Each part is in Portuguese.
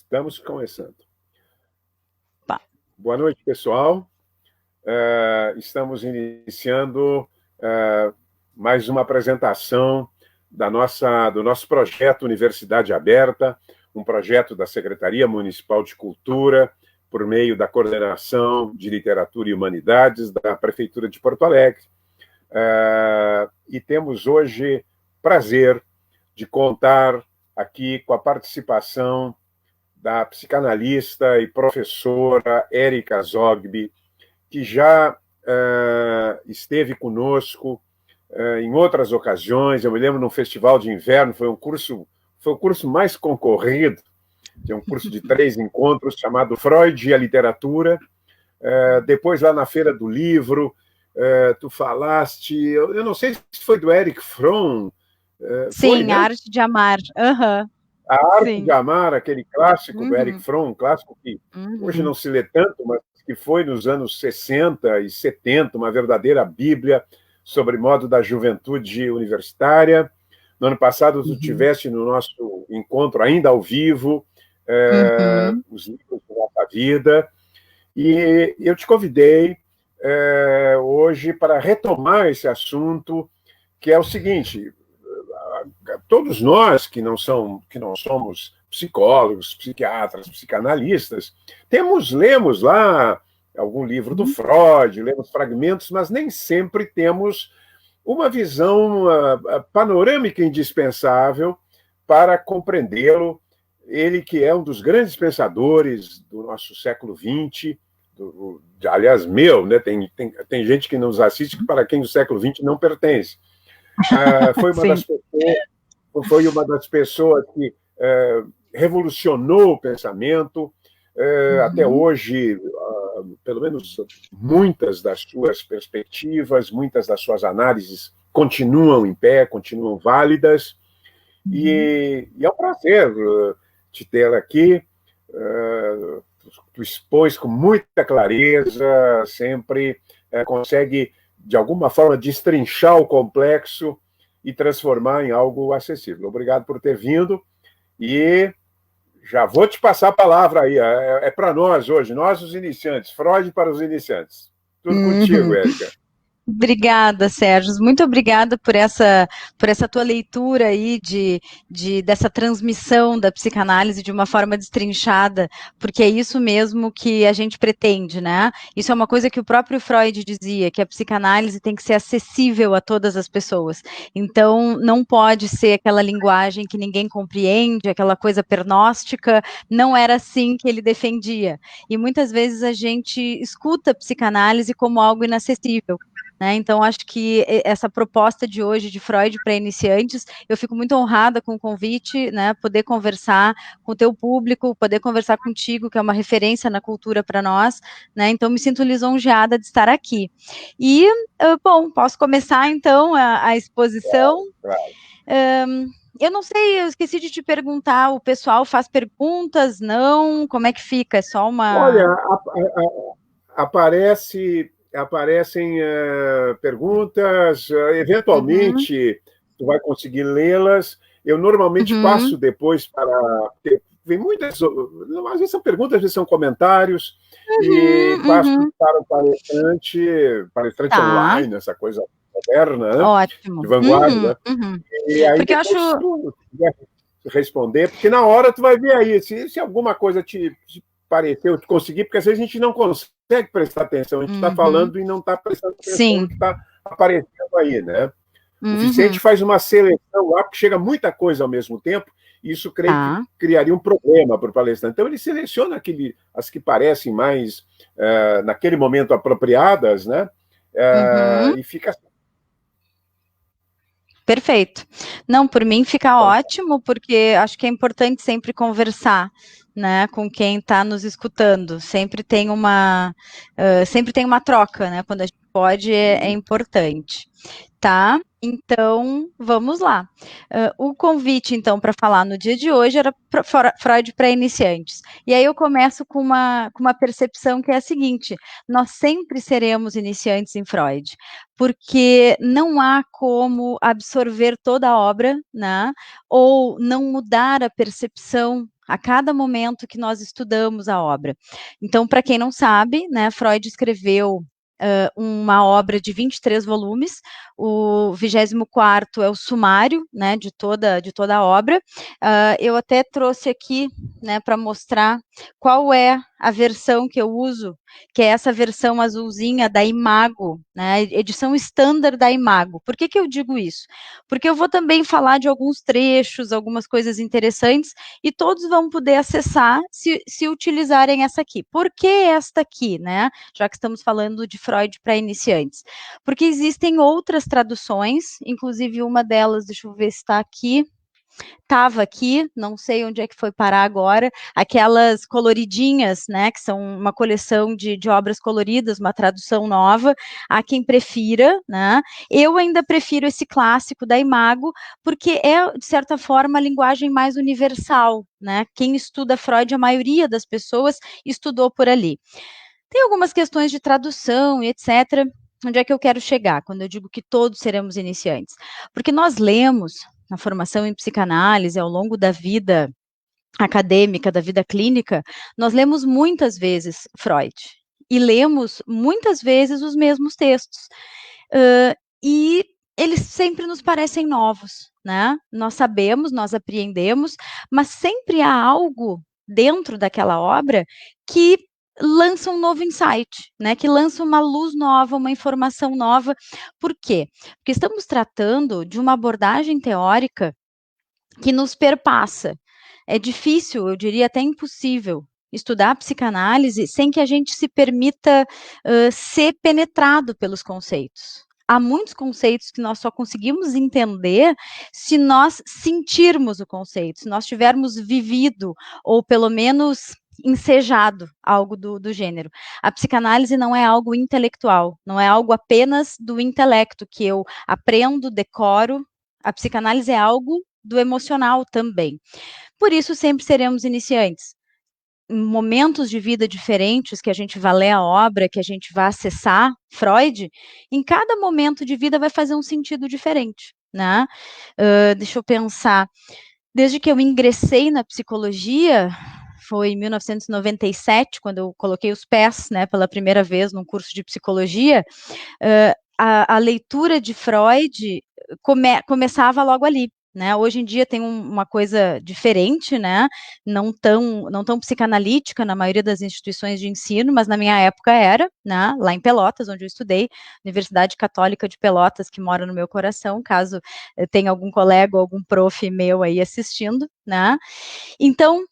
Estamos começando. Tá. Boa noite, pessoal. Estamos iniciando mais uma apresentação do nosso projeto Universidade Aberta, um projeto da Secretaria Municipal de Cultura, por meio da Coordenação de Literatura e Humanidades da Prefeitura de Porto Alegre. E temos hoje prazer de contar aqui com a participação da psicanalista e professora Érica Zogby, que já esteve conosco em outras ocasiões. Eu me lembro num festival de inverno, foi o curso mais concorrido, tinha um curso de 3 encontros chamado Freud e a Literatura. Depois, lá na Feira do Livro, tu falaste, eu não sei se foi do Erich Fromm. Sim, foi, né? A Arte de Amar. Uhum. A Arte de Amar, aquele clássico do Erich Fromm, um clássico que hoje não se lê tanto, mas que foi nos anos 60 e 70, uma verdadeira bíblia sobre modo da juventude universitária. No ano passado, tu tiveste no nosso encontro, ainda ao vivo, os livros da nossa vida, e eu te convidei hoje para retomar esse assunto, que é o seguinte: todos nós que não somos psicólogos, psiquiatras, psicanalistas, lemos lá algum livro do Freud, lemos fragmentos, mas nem sempre temos uma visão panorâmica indispensável para compreendê-lo. Ele que é um dos grandes pensadores do nosso século XX, aliás, né? Tem gente que nos assiste para quem o século XX não pertence. Foi uma das pessoas que revolucionou o pensamento. Até hoje, pelo menos muitas das suas perspectivas, muitas das suas análises continuam em pé, continuam válidas. E é um prazer te ter aqui. Tu expôs com muita clareza, sempre consegue, de alguma forma, destrinchar o complexo e transformar em algo acessível. Obrigado por ter vindo, e já vou te passar a palavra aí. É para nós hoje, nós os iniciantes, Freud para os iniciantes. Tudo contigo, Érica. Obrigada, Sérgio. Muito obrigada por essa tua leitura aí dessa transmissão da psicanálise de uma forma destrinchada, porque é isso mesmo que a gente pretende, né? Isso é uma coisa que o próprio Freud dizia, que a psicanálise tem que ser acessível a todas as pessoas. Então, não pode ser aquela linguagem que ninguém compreende, aquela coisa pernóstica. Não era assim que ele defendia. E muitas vezes a gente escuta a psicanálise como algo inacessível. Então, acho que essa proposta de hoje de Freud para iniciantes, eu fico muito honrada com o convite, né, poder conversar com o teu público, poder conversar contigo, que é uma referência na cultura para nós, né, então me sinto lisonjeada de estar aqui. E, bom, posso começar então a exposição? Claro. Eu não sei, eu esqueci de te perguntar, o pessoal faz perguntas, não? Como é que fica? É só uma... Olha, aparecem perguntas, eventualmente tu vai conseguir lê-las. Eu normalmente passo depois para... Vem muitas, às vezes são perguntas, às vezes são comentários, e passo para o palestrante Tá. online, essa coisa moderna, né? Ótimo. De vanguarda. E aí Porque eu depois acho... tu quiser responder, porque na hora tu vai ver aí, se alguma coisa te pareceu, te conseguir, porque às vezes a gente não consegue prestar atenção, a gente está falando e não está prestando atenção no que está aparecendo aí, né? O Vicente faz uma seleção lá, porque chega muita coisa ao mesmo tempo, e isso creio que criaria um problema para o palestrante. Então, ele seleciona as que parecem mais, naquele momento, apropriadas, né? E fica assim. Perfeito. Não, por mim fica ótimo, porque acho que é importante sempre conversar, né, com quem está nos escutando. Sempre tem uma troca, né? Quando a gente pode, é importante. Tá? Então, vamos lá. O convite, então, para falar no dia de hoje era Freud para iniciantes. E aí eu começo com uma percepção que é a seguinte: nós sempre seremos iniciantes em Freud, porque não há como absorver toda a obra, né? Ou não mudar a percepção a cada momento que nós estudamos a obra. Então, para quem não sabe, né, Freud escreveu uma obra de 23 volumes, o 24º é o sumário, né, de toda a obra. Eu até trouxe aqui, né, para mostrar qual é a versão que eu uso, que é essa versão azulzinha da Imago, né, edição standard da Imago. Por que eu digo isso? Porque eu vou também falar de alguns trechos, algumas coisas interessantes, e todos vão poder acessar se utilizarem essa aqui. Por que esta aqui, né? Já que estamos falando de Freud para iniciantes. Porque existem outras traduções, inclusive uma delas, deixa eu ver se está aqui, estava aqui, não sei onde é que foi parar agora, aquelas coloridinhas, né, que são uma coleção de obras coloridas, uma tradução nova, há quem prefira, né, eu ainda prefiro esse clássico da Imago, porque é, de certa forma, a linguagem mais universal, né, quem estuda Freud, a maioria das pessoas estudou por ali. Tem algumas questões de tradução e etc. Onde é que eu quero chegar quando eu digo que todos seremos iniciantes? Porque nós lemos na formação em psicanálise ao longo da vida acadêmica, da vida clínica, nós lemos muitas vezes Freud e lemos muitas vezes os mesmos textos. E eles sempre nos parecem novos, né? Nós sabemos, nós apreendemos, mas sempre há algo dentro daquela obra que lança um novo insight, né? Que lança uma luz nova, uma informação nova. Por quê? Porque estamos tratando de uma abordagem teórica que nos perpassa. É difícil, eu diria até impossível, estudar psicanálise sem que a gente se permita ser penetrado pelos conceitos. Há muitos conceitos que nós só conseguimos entender se nós sentirmos o conceito, se nós tivermos vivido, ou pelo menos ensejado algo do gênero. A psicanálise não é algo intelectual, não é algo apenas do intelecto, que eu aprendo, decoro. A psicanálise é algo do emocional também. Por isso, sempre seremos iniciantes. Em momentos de vida diferentes, que a gente vai ler a obra, que a gente vai acessar Freud, em cada momento de vida vai fazer um sentido diferente, né? Deixa eu pensar. Desde que eu ingressei na psicologia, foi em 1997, quando eu coloquei os pés, né, pela primeira vez num curso de psicologia, a leitura de Freud começava logo ali. Né? Hoje em dia tem uma coisa diferente, né? Não tão psicanalítica na maioria das instituições de ensino, mas na minha época era, né? Lá em Pelotas, onde eu estudei, Universidade Católica de Pelotas, que mora no meu coração, caso tenha algum colega ou algum prof meu aí assistindo, né? Então,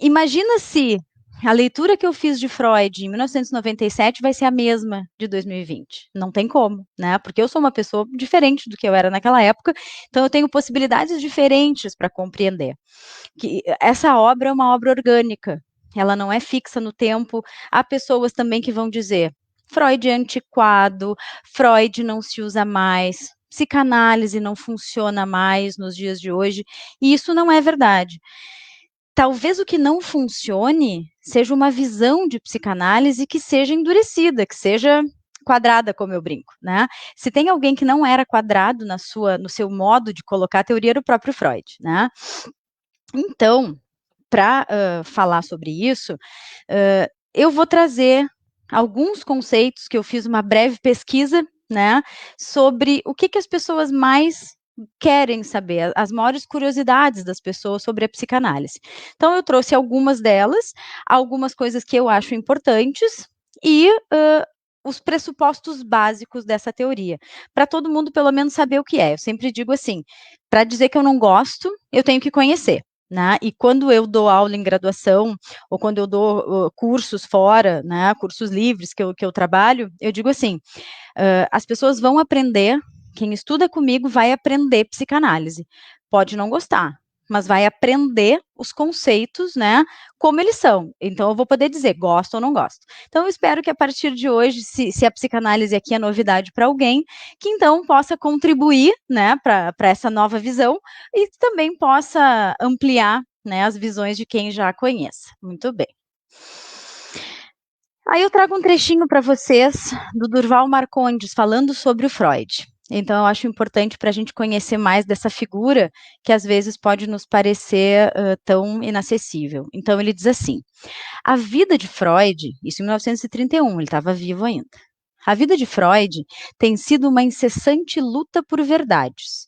imagina se a leitura que eu fiz de Freud em 1997 vai ser a mesma de 2020. Não tem como, né? Porque eu sou uma pessoa diferente do que eu era naquela época, então eu tenho possibilidades diferentes para compreender. Que essa obra é uma obra orgânica, ela não é fixa no tempo. Há pessoas também que vão dizer: Freud é antiquado, Freud não se usa mais, psicanálise não funciona mais nos dias de hoje, e isso não é verdade. Talvez o que não funcione seja uma visão de psicanálise que seja endurecida, que seja quadrada, como eu brinco, né? Se tem alguém que não era quadrado no seu modo de colocar a teoria, era o próprio Freud, né? Então, para falar sobre isso, eu vou trazer alguns conceitos que eu fiz uma breve pesquisa, né, sobre o que as pessoas mais querem saber, as maiores curiosidades das pessoas sobre a psicanálise. Então, eu trouxe algumas delas, algumas coisas que eu acho importantes e os pressupostos básicos dessa teoria, para todo mundo pelo menos saber o que é. Eu sempre digo assim, para dizer que eu não gosto, eu tenho que conhecer. Né? E quando eu dou aula em graduação, ou quando eu dou cursos fora, né, cursos livres que eu trabalho, eu digo assim, as pessoas vão aprender, quem estuda comigo vai aprender psicanálise. Pode não gostar, mas vai aprender os conceitos, né, como eles são. Então, eu vou poder dizer, gosto ou não gosto. Então, eu espero que a partir de hoje, se a psicanálise aqui é novidade para alguém, que então possa contribuir, né, para essa nova visão e também possa ampliar, né, as visões de quem já a conheça. Muito bem. Aí eu trago um trechinho para vocês do Durval Marcondes falando sobre o Freud. Então, eu acho importante para a gente conhecer mais dessa figura, que às vezes pode nos parecer tão inacessível. Então, ele diz assim: a vida de Freud, isso em 1931, ele estava vivo ainda. A vida de Freud tem sido uma incessante luta por verdades.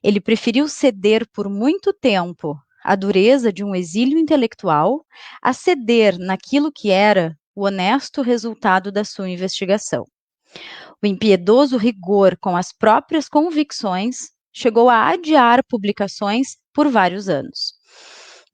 Ele preferiu ceder por muito tempo à dureza de um exílio intelectual a ceder naquilo que era o honesto resultado da sua investigação. O impiedoso rigor com as próprias convicções chegou a adiar publicações por vários anos.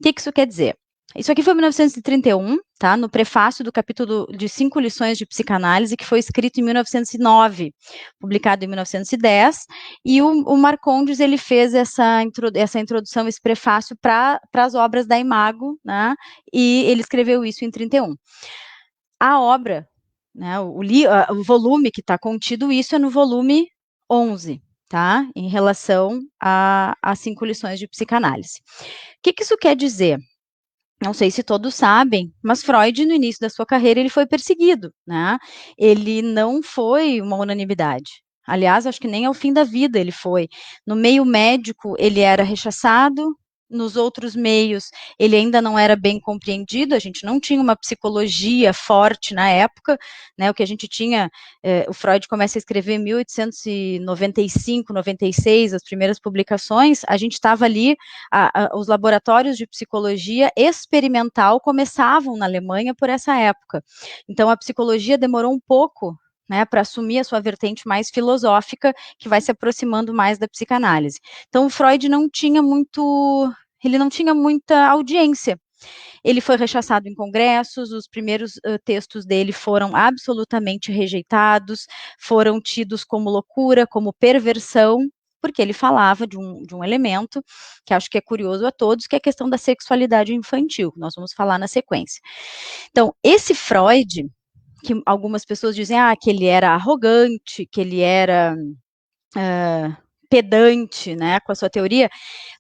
O que isso quer dizer? Isso aqui foi em 1931, tá? No prefácio do capítulo de 5 lições de psicanálise, que foi escrito em 1909, publicado em 1910, e o Marcondes, ele fez essa introdução, esse prefácio para as obras da Imago, né? E ele escreveu isso em 31. A obra, né, o volume que está contido isso é no volume 11, tá? Em relação às 5 lições de psicanálise. O que isso quer dizer? Não sei se todos sabem, mas Freud, no início da sua carreira, ele foi perseguido, né? Ele não foi uma unanimidade. Aliás, acho que nem ao fim da vida ele foi. No meio médico, ele era rechaçado. Nos outros meios, ele ainda não era bem compreendido, a gente não tinha uma psicologia forte na época, né, o que a gente tinha, o Freud começa a escrever em 1895, 96, as primeiras publicações, a gente estava ali, os laboratórios de psicologia experimental começavam na Alemanha por essa época, então a psicologia demorou um pouco, né, para assumir a sua vertente mais filosófica, que vai se aproximando mais da psicanálise. Então, o Freud não tinha muita audiência. Ele foi rechaçado em congressos, os primeiros textos dele foram absolutamente rejeitados, foram tidos como loucura, como perversão, porque ele falava de um elemento que acho que é curioso a todos, que é a questão da sexualidade infantil, que nós vamos falar na sequência. Então, esse Freud, que algumas pessoas dizem que ele era arrogante, que ele era pedante, né, com a sua teoria,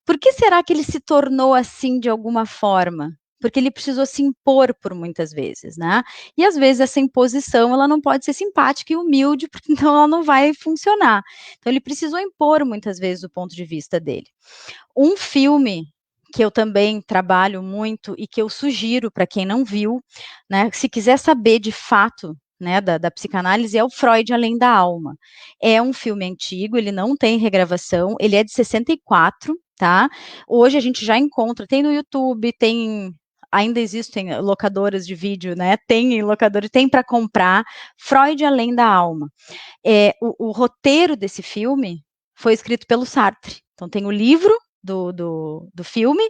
por que será que ele se tornou assim de alguma forma? Porque ele precisou se impor por muitas vezes, né? E às vezes essa imposição ela não pode ser simpática e humilde, porque então ela não vai funcionar. Então ele precisou impor muitas vezes o ponto de vista dele. Um filme que eu também trabalho muito e que eu sugiro para quem não viu, né, se quiser saber de fato, né, da psicanálise, é o Freud Além da Alma. É um filme antigo, ele não tem regravação, ele é de 64, tá? Hoje a gente já encontra, tem no YouTube, ainda existem locadoras de vídeo, né? Tem em locadora, tem para comprar. Freud Além da Alma. O roteiro desse filme foi escrito pelo Sartre. Então tem o livro do filme,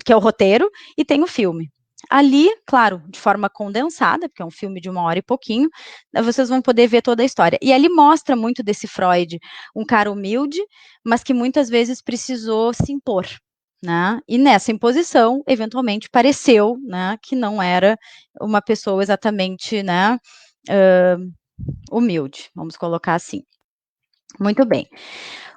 que é o roteiro, e tem o filme. Ali, claro, de forma condensada, porque é um filme de 1 hora e pouquinho, vocês vão poder ver toda a história. E ali mostra muito desse Freud, um cara humilde, mas que muitas vezes precisou se impor, né? E nessa imposição, eventualmente, pareceu, né, que não era uma pessoa exatamente, né, humilde, vamos colocar assim. Muito bem.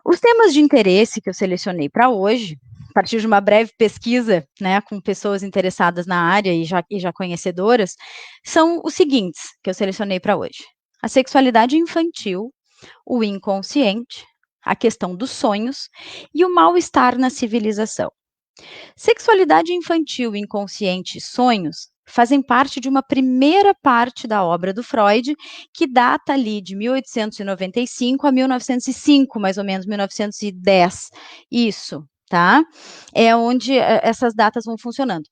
Os temas de interesse que eu selecionei para hoje, a partir de uma breve pesquisa, né, com pessoas interessadas na área e já conhecedoras, são os seguintes que eu selecionei para hoje: a sexualidade infantil, o inconsciente, a questão dos sonhos e o mal-estar na civilização. Sexualidade infantil, inconsciente e sonhos fazem parte de uma primeira parte da obra do Freud, que data ali de 1895 a 1905, mais ou menos, 1910. Isso, tá? É onde essas datas vão funcionando.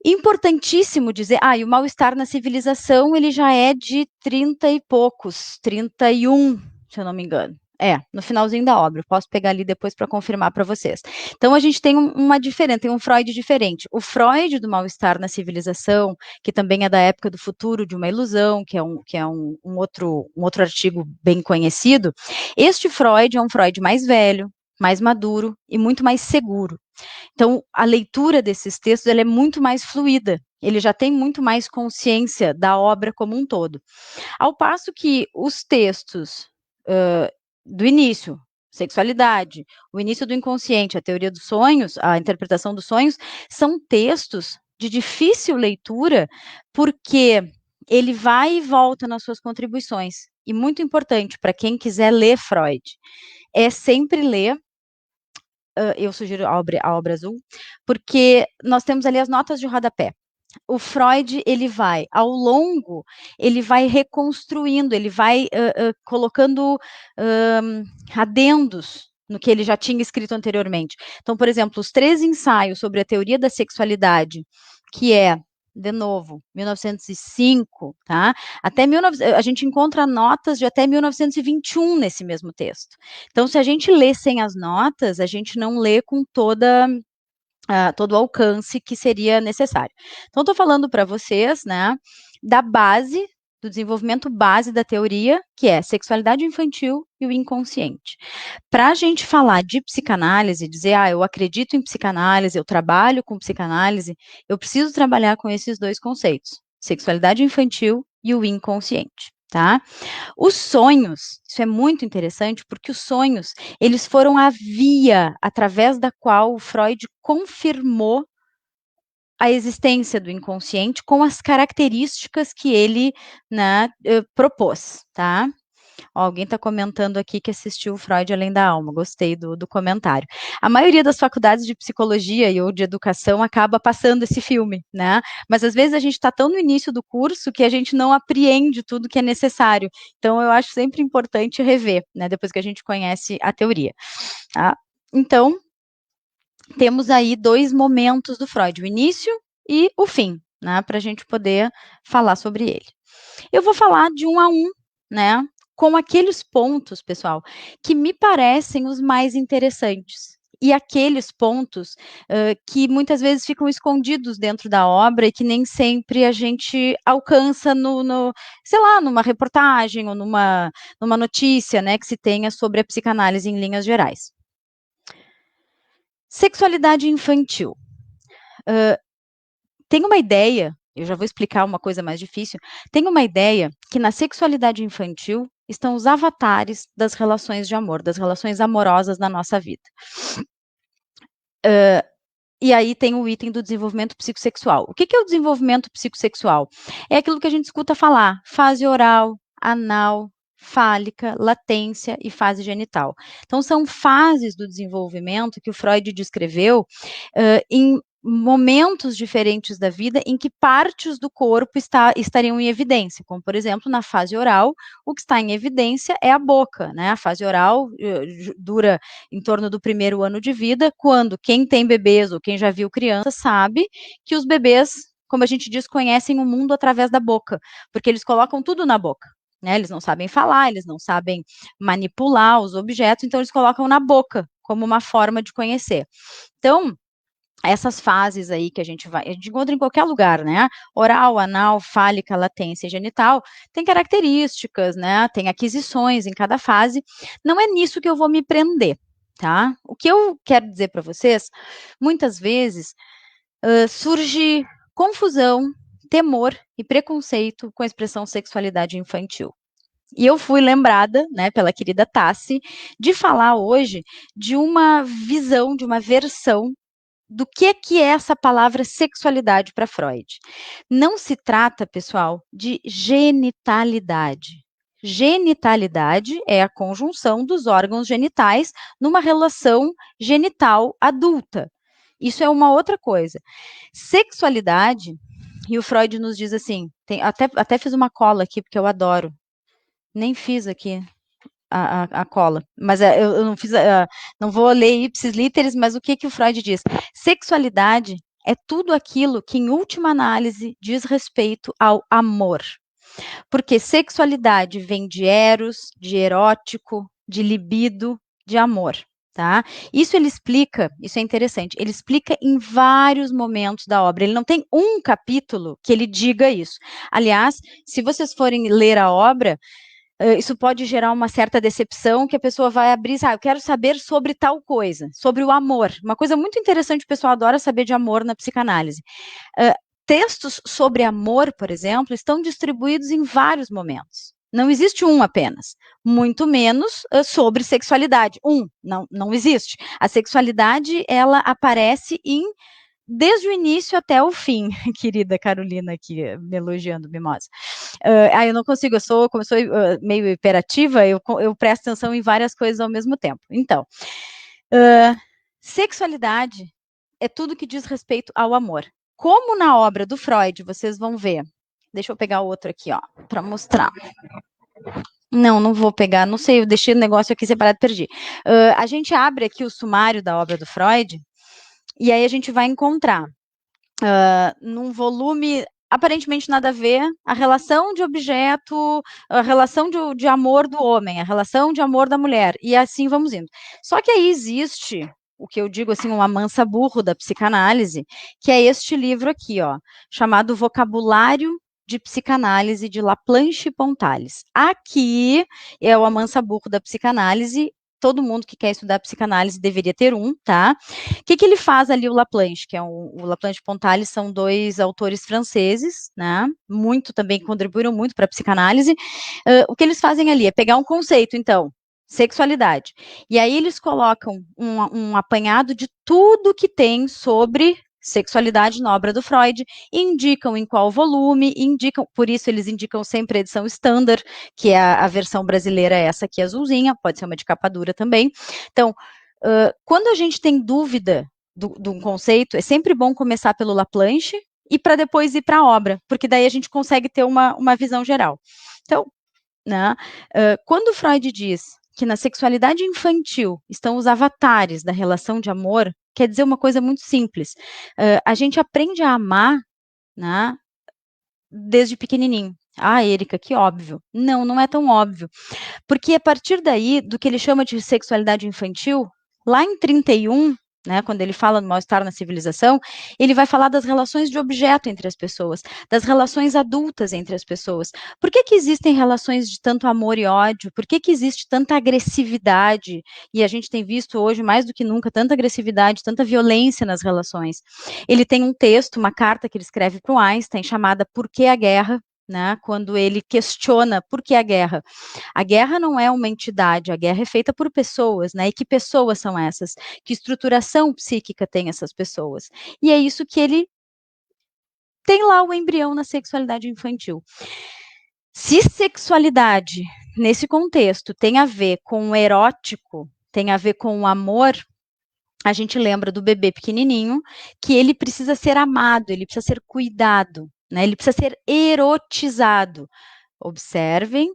Importantíssimo dizer, e o mal-estar na civilização, ele já é de 30 e poucos, 31, se eu não me engano. No finalzinho da obra, posso pegar ali depois para confirmar para vocês. Então, a gente tem uma diferença, tem um Freud diferente. O Freud do mal-estar na civilização, que também é da época do Futuro de uma Ilusão, que é um outro artigo bem conhecido, este Freud é um Freud mais velho, mais maduro e muito mais seguro. Então, a leitura desses textos ela é muito mais fluida, ele já tem muito mais consciência da obra como um todo. Ao passo que os textos do início, sexualidade, o início do inconsciente, a teoria dos sonhos, a interpretação dos sonhos, são textos de difícil leitura, porque ele vai e volta nas suas contribuições. e muito importante para quem quiser ler Freud, é sempre ler, eu sugiro a obra azul, porque nós temos ali as notas de rodapé. O Freud, ele vai, ao longo, ele vai reconstruindo, ele vai colocando adendos no que ele já tinha escrito anteriormente. Então, por exemplo, os 3 ensaios sobre a teoria da sexualidade, que é, de novo, 1905, tá? Até a gente encontra notas de até 1921 nesse mesmo texto. Então, se a gente lê sem as notas, a gente não lê com todo o alcance que seria necessário. Então, estou falando para vocês, né, da base, do desenvolvimento base da teoria, que é sexualidade infantil e o inconsciente. Para a gente falar de psicanálise, dizer, eu acredito em psicanálise, eu trabalho com psicanálise, eu preciso trabalhar com esses 2 conceitos, sexualidade infantil e o inconsciente, tá? Os sonhos, isso é muito interessante, porque os sonhos, eles foram a via através da qual o Freud confirmou a existência do inconsciente com as características que ele, né, propôs, tá? Alguém está comentando aqui que assistiu o Freud Além da Alma, gostei do comentário. A maioria das faculdades de psicologia ou de educação acaba passando esse filme, né? Mas às vezes a gente está tão no início do curso que a gente não apreende tudo que é necessário. Então eu acho sempre importante rever, né? Depois que a gente conhece a teoria. Tá? Então, temos aí 2 momentos do Freud, o início e o fim, né? Para a gente poder falar sobre ele. Eu vou falar de 1 a 1, né? Com aqueles pontos, pessoal, que me parecem os mais interessantes. E aqueles pontos que muitas vezes ficam escondidos dentro da obra e que nem sempre a gente alcança sei lá, numa reportagem ou numa notícia, né, que se tenha sobre a psicanálise em linhas gerais. Sexualidade infantil. Tem uma ideia, eu já vou explicar uma coisa mais difícil, tem uma ideia que na sexualidade infantil estão os avatares das relações de amor, das relações amorosas na nossa vida. E aí tem o item do desenvolvimento psicossexual. O que é o desenvolvimento psicossexual? É aquilo que a gente escuta falar, fase oral, anal, fálica, latência e fase genital. Então, são fases do desenvolvimento que o Freud descreveu em momentos diferentes da vida em que partes do corpo estariam em evidência, como, por exemplo, na fase oral, o que está em evidência é a boca, né? A fase oral dura em torno do 1º ano de vida, quando quem tem bebês ou quem já viu criança sabe que os bebês, como a gente diz, conhecem o mundo através da boca, porque eles colocam tudo na boca. Né, eles não sabem falar, eles não sabem manipular os objetos, então eles colocam na boca como uma forma de conhecer. Então, essas fases aí que a gente encontra em qualquer lugar, né? Oral, anal, fálica, latência e genital, tem características, né? Tem aquisições em cada fase. Não é nisso que eu vou me prender, tá? O que eu quero dizer para vocês, muitas vezes surge confusão, temor e preconceito com a expressão sexualidade infantil. E eu fui lembrada, né, pela querida Tassi, de falar hoje de uma visão, de uma versão do que é essa palavra sexualidade para Freud. Não se trata, pessoal, de genitalidade. Genitalidade é a conjunção dos órgãos genitais numa relação genital adulta. Isso é uma outra coisa. Sexualidade, e o Freud nos diz assim, até fiz uma cola aqui, porque eu adoro. Nem fiz aqui a cola, mas eu não fiz, não vou ler ipsis literis, mas o que o Freud diz? Sexualidade é tudo aquilo que, em última análise, diz respeito ao amor. Porque sexualidade vem de eros, de erótico, de libido, de amor. Tá? Isso ele explica, isso é interessante, ele explica em vários momentos da obra, ele não tem um capítulo que ele diga isso. Aliás, se vocês forem ler a obra, isso pode gerar uma certa decepção, que a pessoa vai abrir, eu quero saber sobre tal coisa, sobre o amor. Uma coisa muito interessante, o pessoal adora saber de amor na psicanálise. Textos sobre amor, por exemplo, estão distribuídos em vários momentos. Não existe um apenas, muito menos sobre sexualidade. Não existe. A sexualidade, ela aparece em desde o início até o fim, querida Carolina aqui, me elogiando, mimosa. Eu não consigo, como eu sou meio hiperativa, eu presto atenção em várias coisas ao mesmo tempo. Então, sexualidade é tudo que diz respeito ao amor. Como na obra do Freud, vocês vão ver. Deixa eu pegar outro aqui, ó, para mostrar. Não vou pegar, não sei, eu deixei o negócio aqui separado, perdi. A gente abre aqui o sumário da obra do Freud, e aí a gente vai encontrar, num volume aparentemente nada a ver, a relação de objeto, a relação de amor do homem, a relação de amor da mulher, e assim vamos indo. Só que aí existe o que eu digo assim, um amansa-burro da psicanálise, que é este livro aqui, ó, chamado Vocabulário de Psicanálise, de Laplanche e Pontales. Aqui é o amansa-burro da psicanálise, todo mundo que quer estudar psicanálise deveria ter um, tá? O que ele faz ali, o Laplanche, que é o Laplanche e Pontales, são dois autores franceses, né? Também contribuíram muito para a psicanálise. O que eles fazem ali é pegar um conceito, então, sexualidade, e aí eles colocam um apanhado de tudo que tem sobre sexualidade na obra do Freud, indicam em qual volume, por isso eles indicam sempre a edição standard, que é a versão brasileira, essa aqui azulzinha, pode ser uma de capa dura também. Então, quando a gente tem dúvida de um conceito, é sempre bom começar pelo Laplanche e para depois ir para a obra, porque daí a gente consegue ter uma visão geral. Então, né, quando Freud diz que na sexualidade infantil estão os avatares da relação de amor, quer dizer uma coisa muito simples. A gente aprende a amar, né, desde pequenininho. Érica, que óbvio. Não é tão óbvio. Porque a partir daí, do que ele chama de sexualidade infantil, lá em 31, né, quando ele fala no Mal-Estar na Civilização, ele vai falar das relações de objeto entre as pessoas, das relações adultas entre as pessoas. Por que existem relações de tanto amor e ódio? Por que existe tanta agressividade? E a gente tem visto hoje, mais do que nunca, tanta agressividade, tanta violência nas relações. Ele tem um texto, uma carta que ele escreve para o Einstein, chamada Por que a Guerra? Né, quando ele questiona por que a guerra. A guerra não é uma entidade, a guerra é feita por pessoas, né? E que pessoas são essas? Que estruturação psíquica tem essas pessoas? E é isso que ele tem lá o embrião na sexualidade infantil. Se sexualidade, nesse contexto, tem a ver com o erótico, tem a ver com o amor, a gente lembra do bebê pequenininho, que ele precisa ser amado, ele precisa ser cuidado, né? Ele precisa ser erotizado. Observem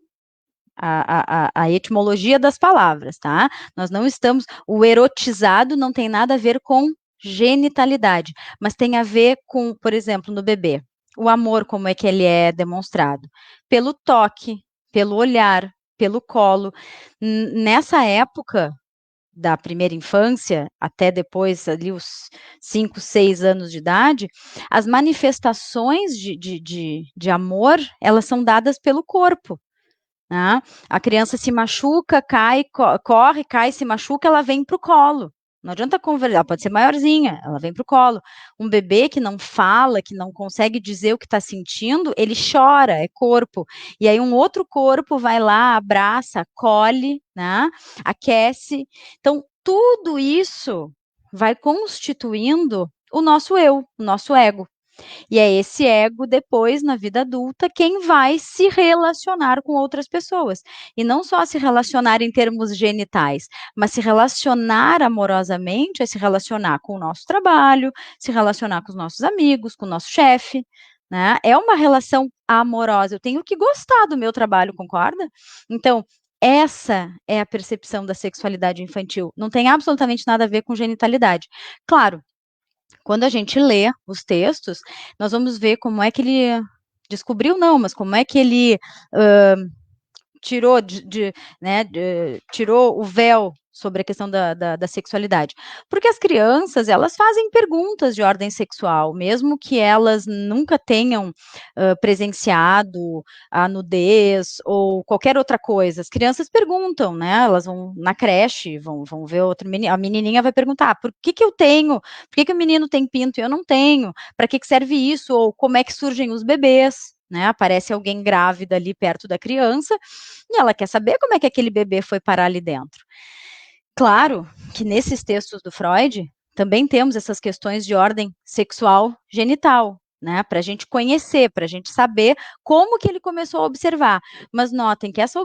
a etimologia das palavras, tá? Nós não estamos. O erotizado não tem nada a ver com genitalidade, mas tem a ver com, por exemplo, no bebê, o amor, como é que ele é demonstrado? Pelo toque, pelo olhar, pelo colo. Nessa época da primeira infância, até depois ali os 5, 6 anos de idade, as manifestações de amor, elas são dadas pelo corpo. Né? A criança se machuca, cai, corre, cai, se machuca, ela vem para o colo. Não adianta conversar, ela pode ser maiorzinha, ela vem para o colo. Um bebê que não fala, que não consegue dizer o que está sentindo, ele chora, é corpo. E aí um outro corpo vai lá, abraça, acolhe, né? Aquece. Então, tudo isso vai constituindo o nosso eu, o nosso ego. E é esse ego, depois, na vida adulta, quem vai se relacionar com outras pessoas. E não só se relacionar em termos genitais, mas se relacionar amorosamente, é se relacionar com o nosso trabalho, se relacionar com os nossos amigos, com o nosso chefe. Né? É uma relação amorosa. Eu tenho que gostar do meu trabalho, concorda? Então, essa é a percepção da sexualidade infantil. Não tem absolutamente nada a ver com genitalidade. Claro, quando a gente lê os textos, nós vamos ver como é que ele descobriu, não, mas como é que ele tirou, tirou o véu sobre a questão da sexualidade. Porque as crianças, elas fazem perguntas de ordem sexual, mesmo que elas nunca tenham presenciado a nudez ou qualquer outra coisa. As crianças perguntam, né? Elas vão na creche, vão ver outra menina, a menininha vai perguntar, por que eu tenho? Por que o menino tem pinto e eu não tenho? Para que serve isso? Ou como é que surgem os bebês? Né, aparece alguém grávida ali perto da criança e ela quer saber como é que aquele bebê foi parar ali dentro. Claro que nesses textos do Freud também temos essas questões de ordem sexual genital, né, para a gente conhecer, para a gente saber como que ele começou a observar. Mas notem que essas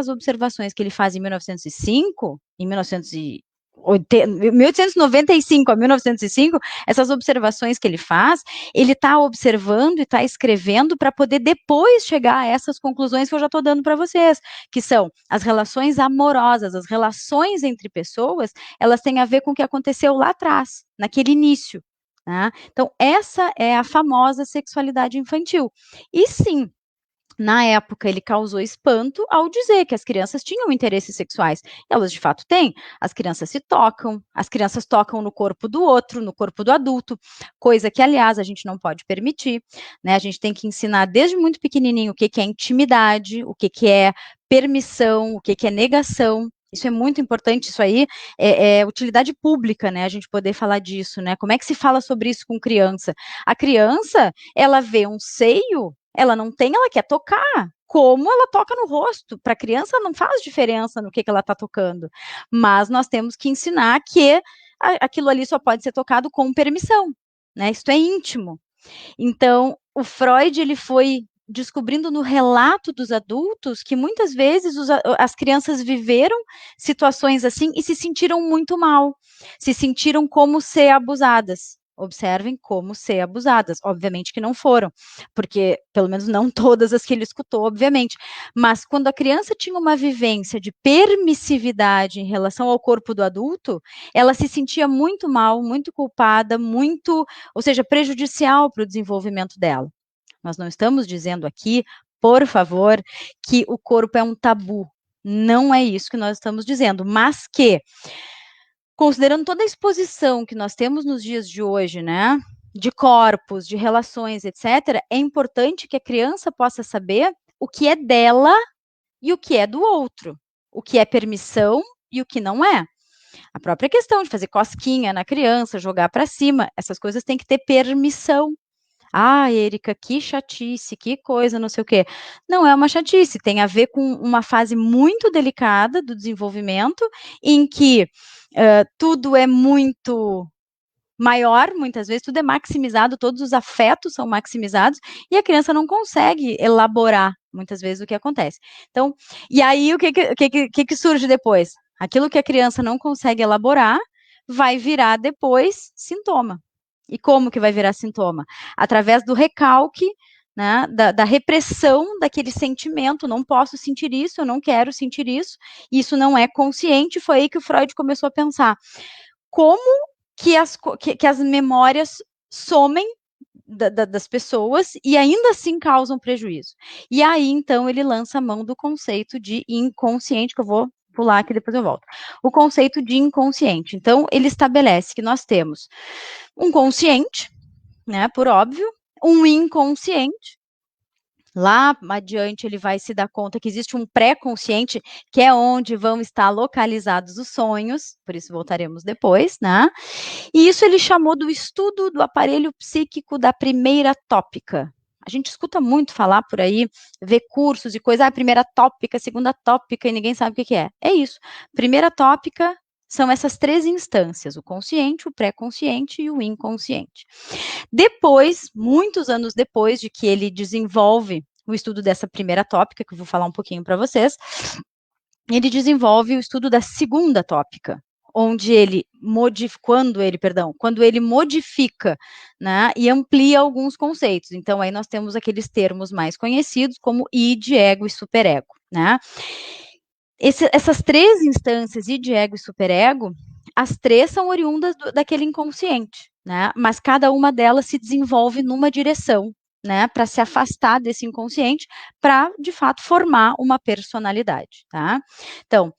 observações que ele faz em 1905, em 1895 a 1905, essas observações que ele faz, ele está observando e está escrevendo para poder depois chegar a essas conclusões que eu já estou dando para vocês, que são as relações amorosas, as relações entre pessoas, elas têm a ver com o que aconteceu lá atrás, naquele início. Né? Então, essa é a famosa sexualidade infantil. E sim, na época, ele causou espanto ao dizer que as crianças tinham interesses sexuais. Elas, de fato, têm. As crianças se tocam, as crianças tocam no corpo do outro, no corpo do adulto, coisa que, aliás, a gente não pode permitir. Né? A gente tem que ensinar desde muito pequenininho o que é intimidade, o que é permissão, o que é negação. Isso é muito importante, isso aí é utilidade pública, né, a gente poder falar disso, né, como é que se fala sobre isso com criança? A criança, ela vê um seio, ela não tem, ela quer tocar, como ela toca no rosto, para a criança não faz diferença no que ela está tocando, mas nós temos que ensinar que aquilo ali só pode ser tocado com permissão, né, isso é íntimo. Então, o Freud, ele foi descobrindo no relato dos adultos que muitas vezes as crianças viveram situações assim e se sentiram muito mal, se sentiram como ser abusadas. Observem como ser abusadas. Obviamente que não foram, porque pelo menos não todas as que ele escutou, obviamente. Mas quando a criança tinha uma vivência de permissividade em relação ao corpo do adulto, ela se sentia muito mal, muito culpada, muito, ou seja, prejudicial para o desenvolvimento dela. Nós não estamos dizendo aqui, por favor, que o corpo é um tabu. Não é isso que nós estamos dizendo, mas que, considerando toda a exposição que nós temos nos dias de hoje, né, de corpos, de relações, etc., é importante que a criança possa saber o que é dela e o que é do outro, o que é permissão e o que não é. A própria questão de fazer cosquinha na criança, jogar para cima, essas coisas têm que ter permissão. Ah, Érica, que chatice, que coisa, não sei o quê. Não é uma chatice, tem a ver com uma fase muito delicada do desenvolvimento, em que tudo é muito maior, muitas vezes tudo é maximizado, todos os afetos são maximizados, e a criança não consegue elaborar, muitas vezes, o que acontece. Então, e aí, o que surge depois? Aquilo que a criança não consegue elaborar, vai virar depois sintoma. E como que vai virar sintoma? Através do recalque, né, da repressão daquele sentimento, não posso sentir isso, eu não quero sentir isso não é consciente, foi aí que o Freud começou a pensar, como que as memórias somem das pessoas e ainda assim causam prejuízo. E aí, então, ele lança a mão do conceito de inconsciente, que eu vou pular aqui, depois eu volto. O conceito de inconsciente. Então, ele estabelece que nós temos um consciente, né, por óbvio, um inconsciente. Lá adiante ele vai se dar conta que existe um pré-consciente, que é onde vão estar localizados os sonhos, por isso voltaremos depois, né? E isso ele chamou do estudo do aparelho psíquico da primeira tópica. A gente escuta muito falar por aí, vê cursos e coisa, primeira tópica, segunda tópica, e ninguém sabe o que é. É isso. Primeira tópica são essas três instâncias, o consciente, o pré-consciente e o inconsciente. Depois, muitos anos depois de que ele desenvolve o estudo dessa primeira tópica, que eu vou falar um pouquinho para vocês, ele desenvolve o estudo da segunda tópica, onde ele quando ele modifica, né, e amplia alguns conceitos. Então, aí nós temos aqueles termos mais conhecidos como id, ego e superego, né? Essas três instâncias, id, ego e superego, as três são oriundas daquele inconsciente, né? Mas cada uma delas se desenvolve numa direção, né? Para se afastar desse inconsciente, para, de fato, formar uma personalidade, tá? Então,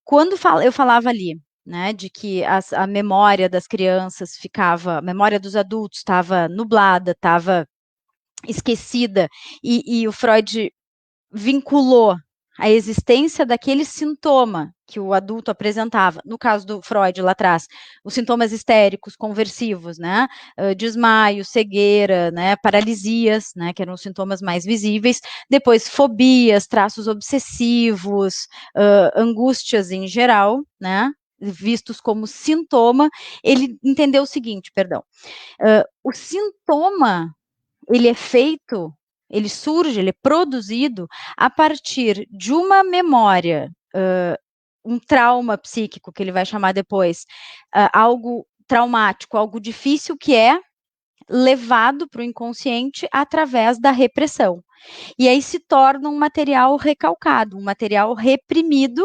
quando eu falava ali, né, de que a memória das crianças a memória dos adultos estava nublada, estava esquecida, e o Freud vinculou a existência daquele sintoma que o adulto apresentava, no caso do Freud lá atrás, os sintomas histéricos, conversivos, né, desmaio, cegueira, né, paralisias, né, que eram os sintomas mais visíveis, depois fobias, traços obsessivos, angústias em geral, né, vistos como sintoma, ele entendeu o seguinte, o sintoma, ele é feito, ele surge, ele é produzido a partir de uma memória, um trauma psíquico, que ele vai chamar depois, algo traumático, algo difícil que é levado para o inconsciente através da repressão. E aí se torna um material recalcado, um material reprimido,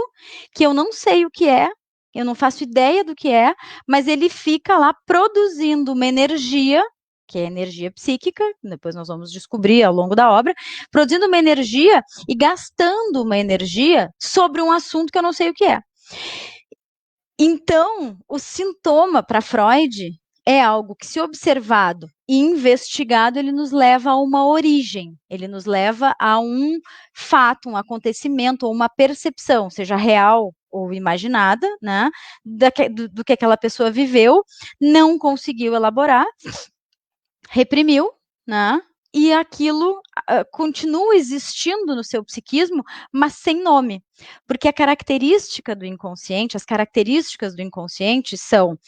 que eu não sei o que é, eu não faço ideia do que é, mas ele fica lá produzindo uma energia, que é energia psíquica, depois nós vamos descobrir ao longo da obra, produzindo uma energia e gastando uma energia sobre um assunto que eu não sei o que é. Então, o sintoma para Freud é algo que, se observado e investigado, ele nos leva a uma origem, ele nos leva a um fato, um acontecimento, ou uma percepção, seja real ou imaginada, né, do que aquela pessoa viveu, não conseguiu elaborar, reprimiu, né, e aquilo continua existindo no seu psiquismo, mas sem nome, porque a característica do inconsciente, as características do inconsciente são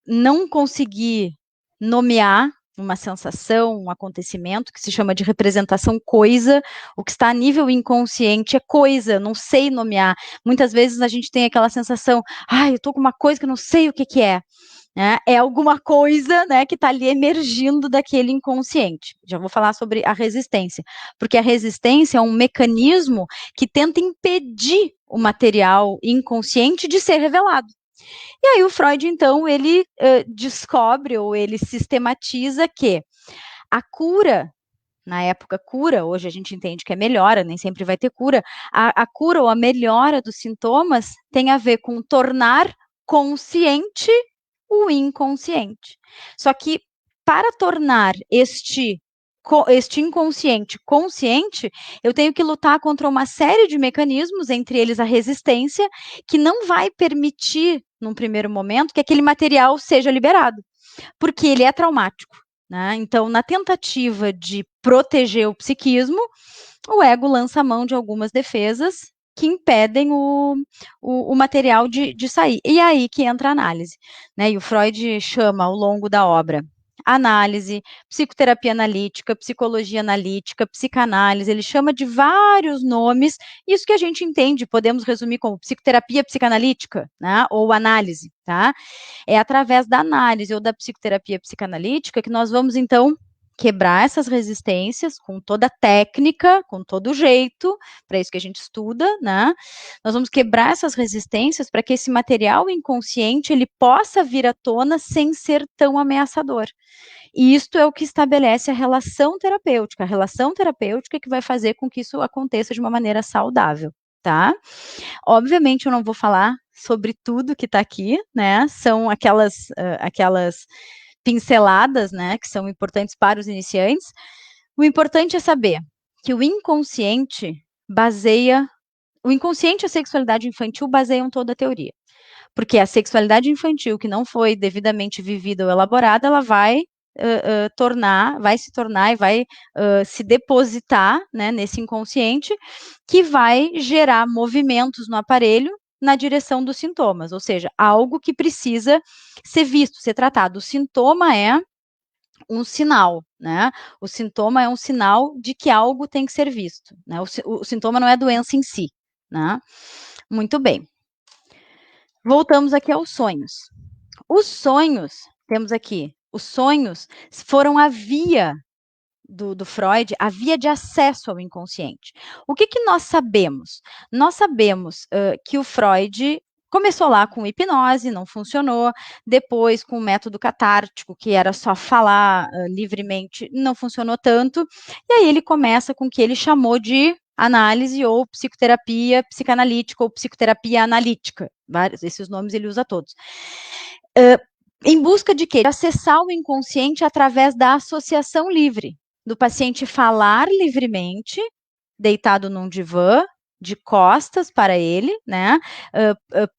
não conseguir nomear uma sensação, um acontecimento, que se chama de representação coisa. O que está a nível inconsciente é coisa, não sei nomear. Muitas vezes a gente tem aquela sensação, eu estou com uma coisa que eu não sei o que é. É alguma coisa, né, que está ali emergindo daquele inconsciente. Já vou falar sobre a resistência, porque a resistência é um mecanismo que tenta impedir o material inconsciente de ser revelado. E aí o Freud, então, ele descobre, ou ele sistematiza que a cura, na época cura, hoje a gente entende que é melhora, nem sempre vai ter cura, a cura ou a melhora dos sintomas tem a ver com tornar consciente o inconsciente. Só que para tornar este inconsciente consciente, eu tenho que lutar contra uma série de mecanismos, entre eles a resistência, que não vai permitir, num primeiro momento, que aquele material seja liberado, porque ele é traumático, né? Então, na tentativa de proteger o psiquismo, o ego lança a mão de algumas defesas que impedem o material de sair. E é aí que entra a análise, né? E o Freud chama, ao longo da obra, análise, psicoterapia analítica, psicologia analítica, psicanálise, ele chama de vários nomes, isso que a gente entende, podemos resumir como psicoterapia psicanalítica, né? Ou análise, tá? É através da análise ou da psicoterapia psicanalítica que nós vamos, então, quebrar essas resistências com toda a técnica, com todo o jeito, para isso que a gente estuda, né? Nós vamos quebrar essas resistências para que esse material inconsciente ele possa vir à tona sem ser tão ameaçador. E isto é o que estabelece a relação terapêutica que vai fazer com que isso aconteça de uma maneira saudável, tá? Obviamente eu não vou falar sobre tudo que está aqui, né? São aquelas pinceladas, né, que são importantes para os iniciantes. O importante é saber que o inconsciente e a sexualidade infantil baseiam toda a teoria. Porque a sexualidade infantil que não foi devidamente vivida ou elaborada, ela vai se tornar e vai se depositar, né, nesse inconsciente, que vai gerar movimentos no aparelho na direção dos sintomas, ou seja, algo que precisa ser visto, ser tratado. O sintoma é um sinal, né? O sintoma é um sinal de que algo tem que ser visto, né? O sintoma não é a doença em si, né? Muito bem. Voltamos aqui aos sonhos. Os sonhos, temos aqui, os sonhos foram a via do Freud, a via de acesso ao inconsciente. O que nós sabemos? Nós sabemos que o Freud começou lá com hipnose, não funcionou, depois com o método catártico, que era só falar livremente, não funcionou tanto, e aí ele começa com o que ele chamou de análise ou psicoterapia psicanalítica ou psicoterapia analítica, vários, esses nomes ele usa todos. Em busca de quê? De acessar o inconsciente através da associação livre, do paciente falar livremente, deitado num divã, de costas para ele, né,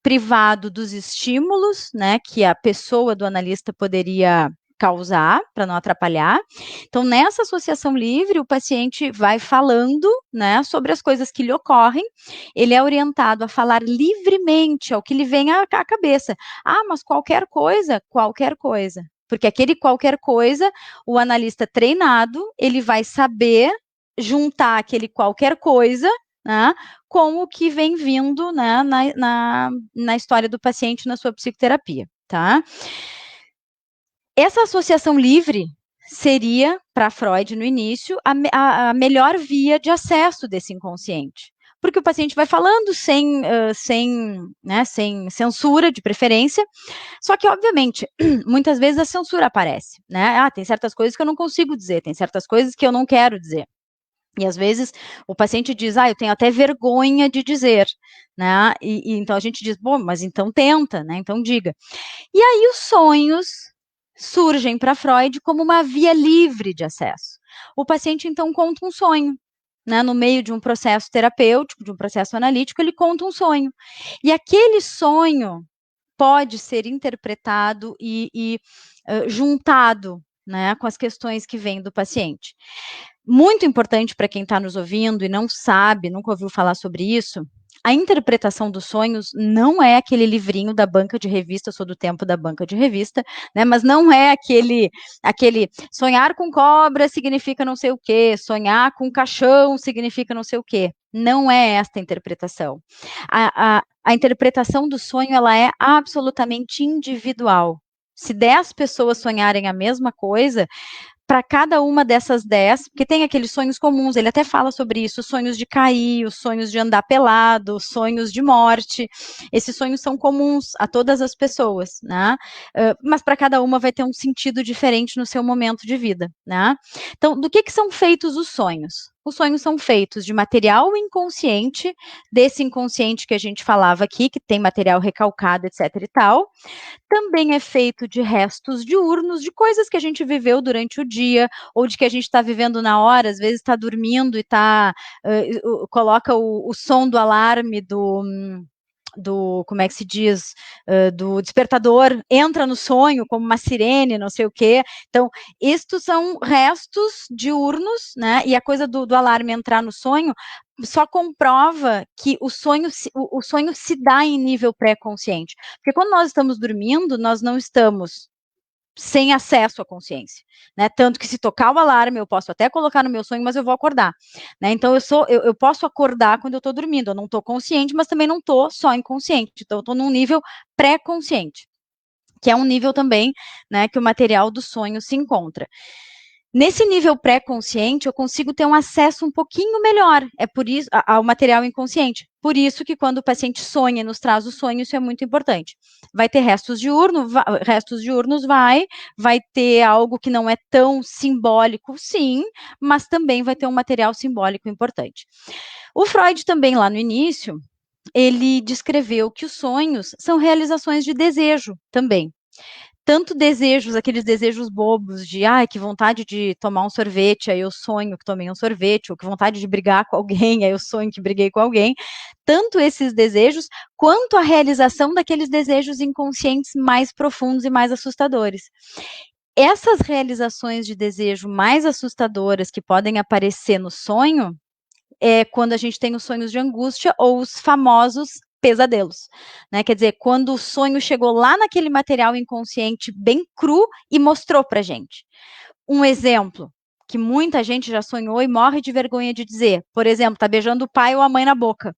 privado dos estímulos, né, que a pessoa do analista poderia causar, para não atrapalhar. Então, nessa associação livre, o paciente vai falando, né, sobre as coisas que lhe ocorrem, ele é orientado a falar livremente ao que lhe vem à cabeça. Ah, mas qualquer coisa, porque aquele qualquer coisa, o analista treinado, ele vai saber juntar aquele qualquer coisa, né, com o que vem vindo, né, na história do paciente, na sua psicoterapia, tá? Essa associação livre seria, para Freud no início, a melhor via de acesso desse inconsciente. Porque o paciente vai falando sem censura, de preferência, só que, obviamente, muitas vezes a censura aparece, né? Ah, tem certas coisas que eu não consigo dizer, tem certas coisas que eu não quero dizer. E às vezes o paciente diz, eu tenho até vergonha de dizer, né? E então a gente diz, bom, mas então tenta, né? Então diga. E aí os sonhos surgem para Freud como uma via livre de acesso. O paciente então conta um sonho, né? No meio de um processo terapêutico, de um processo analítico, ele conta um sonho. E aquele sonho pode ser interpretado e juntado, né, com as questões que vêm do paciente. Muito importante para quem está nos ouvindo e não sabe, nunca ouviu falar sobre isso, a interpretação dos sonhos não é aquele livrinho da banca de revista, eu sou do tempo da banca de revista, né, mas não é aquele sonhar com cobra significa não sei o quê, sonhar com caixão significa não sei o quê. Não é esta a interpretação. A interpretação do sonho, ela é absolutamente individual. Se 10 pessoas sonharem a mesma coisa, para cada uma dessas 10, porque tem aqueles sonhos comuns, ele até fala sobre isso, os sonhos de cair, os sonhos de andar pelado, os sonhos de morte, esses sonhos são comuns a todas as pessoas, né? Mas para cada uma vai ter um sentido diferente no seu momento de vida, né? Então, do que são feitos os sonhos? Os sonhos são feitos de material inconsciente, desse inconsciente que a gente falava aqui, que tem material recalcado, etc e tal. Também é feito de restos diurnos, de coisas que a gente viveu durante o dia, ou de que a gente está vivendo na hora, às vezes está dormindo e coloca o som do alarme como é que se diz, do despertador, entra no sonho como uma sirene, não sei o quê. Então, estes são restos diurnos, né? E a coisa do alarme entrar no sonho só comprova que o sonho se dá em nível pré-consciente. Porque quando nós estamos dormindo, nós não estamos sem acesso à consciência, né? Tanto que se tocar o alarme, eu posso até colocar no meu sonho, mas eu vou acordar, né? Então eu posso acordar quando eu estou dormindo, eu não estou consciente, mas também não estou só inconsciente, então eu estou num nível pré-consciente, que é um nível também, né, que o material do sonho se encontra. Nesse nível pré-consciente, eu consigo ter um acesso um pouquinho melhor, é por isso ao material inconsciente. Por isso que quando o paciente sonha e nos traz o sonho, isso é muito importante. Vai ter restos diurnos, vai ter algo que não é tão simbólico, sim, mas também vai ter um material simbólico importante. O Freud também, lá no início, ele descreveu que os sonhos são realizações de desejo também. Tanto desejos, aqueles desejos bobos de, que vontade de tomar um sorvete, aí eu sonho que tomei um sorvete, ou que vontade de brigar com alguém, aí eu sonho que briguei com alguém. Tanto esses desejos, quanto a realização daqueles desejos inconscientes mais profundos e mais assustadores. Essas realizações de desejo mais assustadoras que podem aparecer no sonho, é quando a gente tem os sonhos de angústia ou os famosos pesadelos, né? Quer dizer, quando o sonho chegou lá naquele material inconsciente bem cru e mostrou pra gente. Um exemplo que muita gente já sonhou e morre de vergonha de dizer, por exemplo, tá beijando o pai ou a mãe na boca.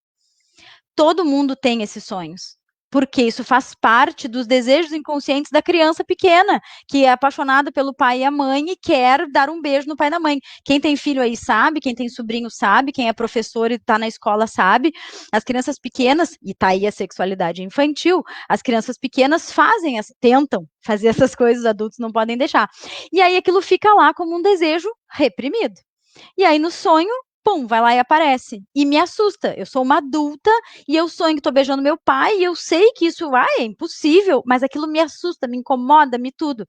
Todo mundo tem esses sonhos, porque isso faz parte dos desejos inconscientes da criança pequena, que é apaixonada pelo pai e a mãe e quer dar um beijo no pai e na mãe. Quem tem filho aí sabe, quem tem sobrinho sabe, quem é professor e está na escola sabe. As crianças pequenas, e tá aí a sexualidade infantil, as crianças pequenas tentam fazer essas coisas, os adultos não podem deixar. E aí aquilo fica lá como um desejo reprimido. E aí no sonho, pum, vai lá e aparece. E me assusta. Eu sou uma adulta e eu sonho que estou beijando meu pai e eu sei que isso é impossível, mas aquilo me assusta, me incomoda, me tudo.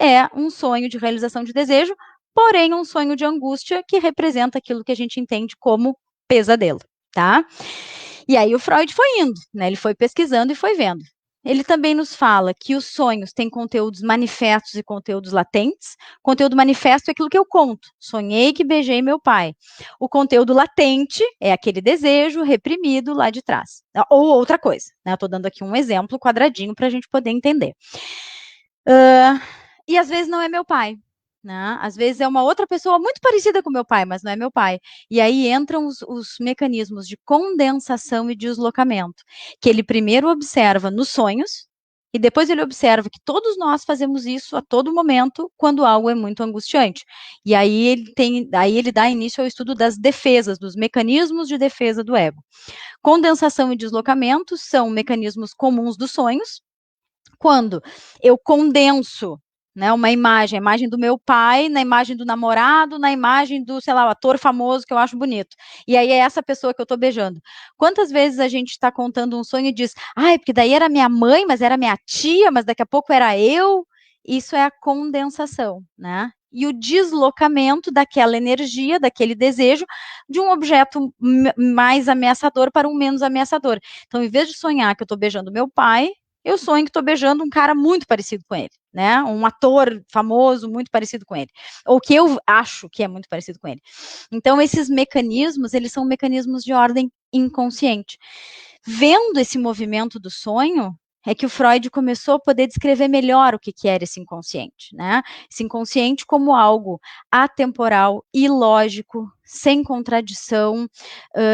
É um sonho de realização de desejo, porém um sonho de angústia que representa aquilo que a gente entende como pesadelo, tá? E aí o Freud foi indo, né? Ele foi pesquisando e foi vendo. ele também nos fala que os sonhos têm conteúdos manifestos e conteúdos latentes. Conteúdo manifesto é aquilo que eu conto. Sonhei que beijei meu pai. O conteúdo latente é aquele desejo reprimido lá de trás. Ou outra coisa, né? Estou dando aqui um exemplo quadradinho para a gente poder entender. E às vezes não é meu pai. Né? Às vezes é uma outra pessoa muito parecida com meu pai, mas não é meu pai. E aí entram os mecanismos de condensação e deslocamento, que ele primeiro observa nos sonhos, e depois ele observa que todos nós fazemos isso a todo momento, quando algo é muito angustiante. E aí ele dá início ao estudo das defesas, dos mecanismos de defesa do ego. Condensação e deslocamento são mecanismos comuns dos sonhos. Quando eu condenso, né, uma imagem, a imagem do meu pai, na imagem do namorado, na imagem do, sei lá, o ator famoso que eu acho bonito. E aí é essa pessoa que eu estou beijando. Quantas vezes a gente está contando um sonho e diz, ai, porque daí era minha mãe, mas era minha tia, mas daqui a pouco era eu? Isso é a condensação, né? E o deslocamento daquela energia, daquele desejo, de um objeto mais ameaçador para um menos ameaçador. Então, em vez de sonhar que eu estou beijando meu pai, eu sonho que estou beijando um cara muito parecido com ele, né? Um ator famoso muito parecido com ele, ou que eu acho que é muito parecido com ele. Então, esses mecanismos, eles são mecanismos de ordem inconsciente. Vendo esse movimento do sonho, é que o Freud começou a poder descrever melhor o que era esse inconsciente, né? Esse inconsciente como algo atemporal, ilógico, sem contradição,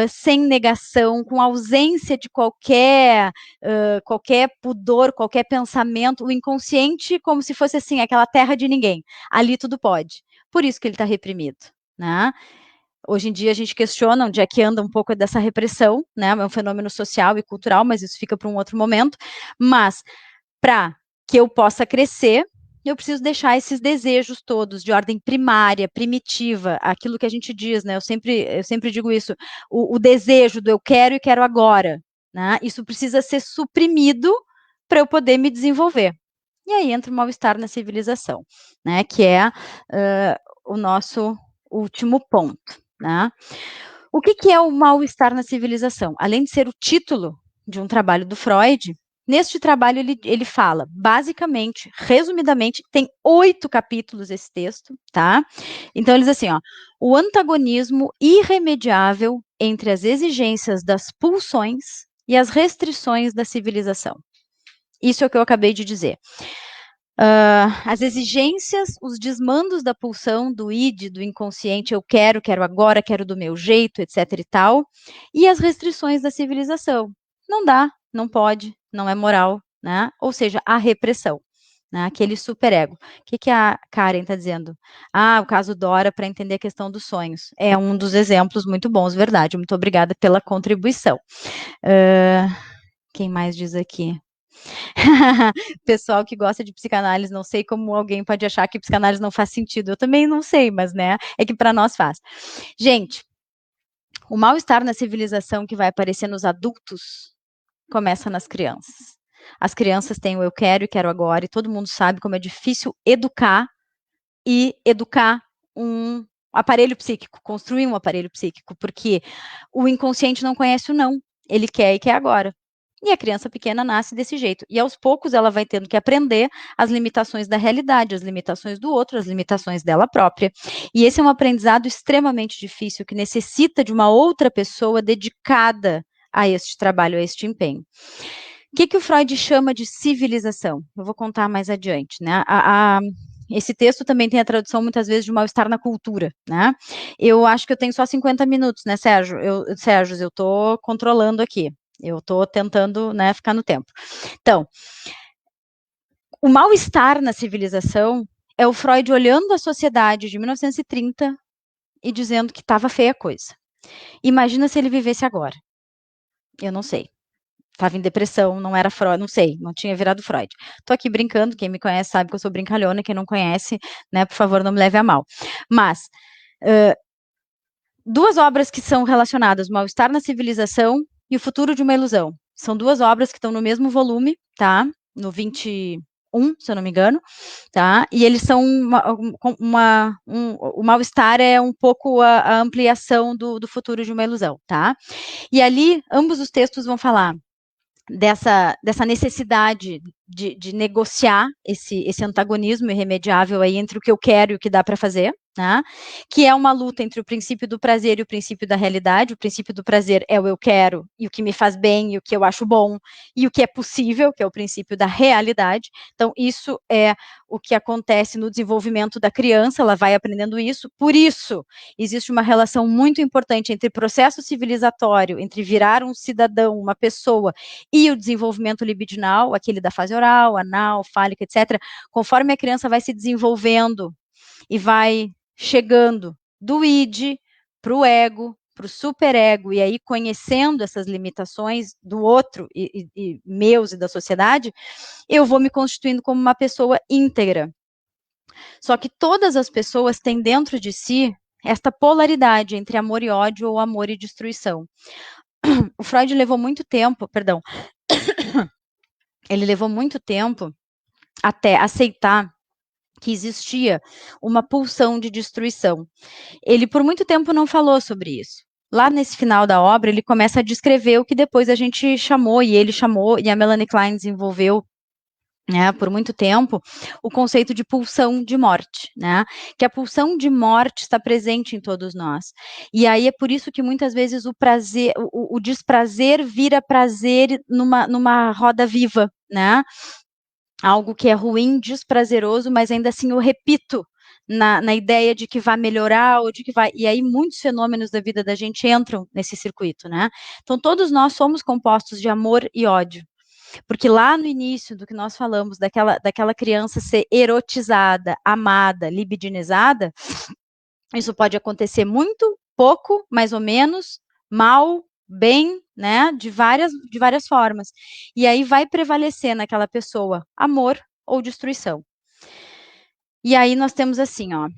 sem negação, com ausência de qualquer pudor, qualquer pensamento, o inconsciente como se fosse assim, aquela terra de ninguém, ali tudo pode. Por isso que ele está reprimido, né? Hoje em dia a gente questiona onde é que anda um pouco dessa repressão, né? É um fenômeno social e cultural, mas isso fica para um outro momento. Mas para que eu possa crescer, eu preciso deixar esses desejos todos de ordem primária, primitiva, aquilo que a gente diz, né? Eu sempre digo isso, o desejo do eu quero e quero agora, né? Isso precisa ser suprimido para eu poder me desenvolver. E aí entra o mal-estar na civilização, né? Que é o nosso último ponto. Né? O que é o mal-estar na civilização? Além de ser o título de um trabalho do Freud, neste trabalho ele fala, basicamente, resumidamente, tem 8 capítulos esse texto, tá? Então ele diz assim, ó, o antagonismo irremediável entre as exigências das pulsões e as restrições da civilização. Isso é o que eu acabei de dizer. As exigências, os desmandos da pulsão, do id, do inconsciente, eu quero agora, quero do meu jeito, etc e tal, e as restrições da civilização. Não dá, não pode, não é moral, né? Ou seja, a repressão, né? Aquele superego. O que a Karen está dizendo? O caso Dora para entender a questão dos sonhos. É um dos exemplos muito bons, verdade. Muito obrigada pela contribuição. Quem mais diz aqui? Pessoal que gosta de psicanálise, não sei como alguém pode achar que psicanálise não faz sentido. Eu também não sei, mas, né, é que para nós faz. Gente, o mal-estar na civilização que vai aparecer nos adultos começa nas crianças. As crianças têm o eu quero e quero agora, e todo mundo sabe como é difícil educar um aparelho psíquico, construir um aparelho psíquico, porque o inconsciente não conhece o não, ele quer e quer agora. E a criança pequena nasce desse jeito. E aos poucos ela vai tendo que aprender as limitações da realidade, as limitações do outro, as limitações dela própria. E esse é um aprendizado extremamente difícil, que necessita de uma outra pessoa dedicada a este trabalho, a este empenho. O que o Freud chama de civilização? Eu vou contar mais adiante, né? Esse texto também tem a tradução, muitas vezes, de mal-estar na cultura, né? Eu acho que eu tenho só 50 minutos, né, Sérgio? Sérgio, eu estou controlando aqui. Eu estou tentando, né, ficar no tempo. Então, o mal-estar na civilização é o Freud olhando a sociedade de 1930 e dizendo que estava feia a coisa. Imagina se ele vivesse agora. Eu não sei. Estava em depressão, não era Freud, não sei, não tinha virado Freud. Estou aqui brincando, quem me conhece sabe que eu sou brincalhona, quem não conhece, né, por favor, não me leve a mal. Mas, duas obras que são relacionadas, o mal-estar na civilização e o futuro de uma ilusão. São duas obras que estão no mesmo volume, tá? No 21, se eu não me engano, tá? E eles são o mal-estar é um pouco a ampliação do futuro de uma ilusão, tá? E ali, ambos os textos vão falar dessa necessidade de negociar esse antagonismo irremediável aí entre o que eu quero e o que dá para fazer, né? Que é uma luta entre o princípio do prazer e o princípio da realidade. O princípio do prazer é o eu quero, e o que me faz bem, e o que eu acho bom, e o que é possível, que é o princípio da realidade. Então, isso é o que acontece no desenvolvimento da criança, ela vai aprendendo isso. Por isso, existe uma relação muito importante entre processo civilizatório, entre virar um cidadão, uma pessoa, e o desenvolvimento libidinal, aquele da fase oral, anal, fálica, etc., conforme a criança vai se desenvolvendo e vai chegando do id para o ego, para o superego, e aí conhecendo essas limitações do outro e meus e da sociedade, eu vou me constituindo como uma pessoa íntegra. Só que todas as pessoas têm dentro de si esta polaridade entre amor e ódio ou amor e destruição. O Freud levou muito tempo, perdão, ele levou muito tempo até aceitar que existia uma pulsão de destruição. Ele, por muito tempo, não falou sobre isso. Lá nesse final da obra, ele começa a descrever o que depois a gente chamou, e ele chamou, e a Melanie Klein desenvolveu, né, por muito tempo, o conceito de pulsão de morte, né, que a pulsão de morte está presente em todos nós. E aí é por isso que muitas vezes o prazer, o desprazer vira prazer numa roda viva, né, algo que é ruim, desprazeroso, mas ainda assim eu repito na ideia de que vai melhorar ou de que vai. E aí muitos fenômenos da vida da gente entram nesse circuito, né? Então todos nós somos compostos de amor e ódio. Porque lá no início do que nós falamos, daquela criança ser erotizada, amada, libidinizada, isso pode acontecer muito, pouco, mais ou menos, mal, bem, né, de várias formas. E aí vai prevalecer naquela pessoa amor ou destruição. E aí nós temos assim, ó,